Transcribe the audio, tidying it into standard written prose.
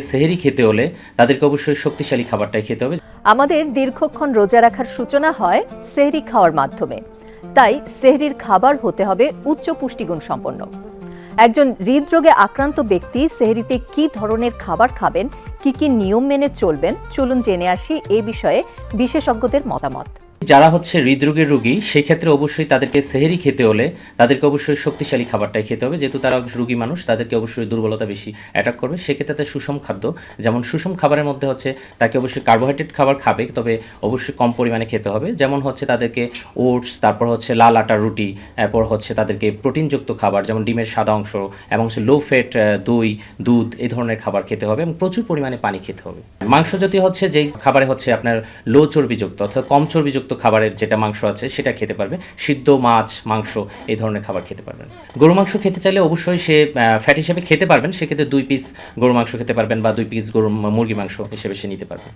সেহরি খেতে হলে তাদেরকে অবশ্যই শক্তিশালী খাবারটাই খেতে হবে। আমাদের দীর্ঘক্ষণ রোজা রাখার সূচনা হয় সেহরি খাওয়ার মাধ্যমে, তাই সেহরির খাবার হতে হবে উচ্চ পুষ্টিগুণ সম্পন্ন। একজন হৃদরোগে আক্রান্ত ব্যক্তি সেহরিতে কি ধরনের খাবার খাবেন, কি কি নিয়ম মেনে চলবেন, চলুন জেনে আসি এ বিষয়ে বিশেষজ্ঞদের মতামত। যারা হৃদরোগের রোগী, সেই ক্ষেত্রে অবশ্যই তাদেরকে সেহরি খেতে হলে তাদেরকে অবশ্যই শক্তিশালী খাবারটাই খেতে হবে, যেহেতু তারা রোগী মানুষ, তাদেরকে অবশ্যই দুর্বলতা বেশি অ্যাটাক করবে। সেক্ষেত্রে তাদের সুষম খাদ্য, যেমন সুষম খাবারের মধ্যে তাকে অবশ্যই কার্বোহাইড্রেট খাবার খাবে, তবে অবশ্যই কম পরিমাণে খেতে হবে। যেমন তাদেরকে ওটস, তারপর লাল আটার রুটি, এরপর তাদেরকে প্রোটিনযুক্ত খাবার যেমন ডিমের সাদা অংশ এবং লো ফ্যাট দই, দুধ, এই ধরনের খাবার খেতে হবে এবং প্রচুর পরিমাণে পানি খেতে হবে। মাংস জাতীয় যেই খাবারে আপনার লো চর্বিযুক্ত অর্থাৎ কম চর্বিযুক্ত খাবারের যেটা মাংস আছে সেটা খেতে পারবে। সিদ্ধ মাছ, মাংস, এই ধরনের খাবার খেতে পারবেন। গরু মাংস খেতে চাইলে অবশ্যই সে ফ্যাট হিসেবে খেতে পারবেন, সেক্ষেত্রে 2 পিস গরু মাংস খেতে পারবেন বা 2 পিস মুরগি মাংস হিসেবে সে নিতে পারবেন।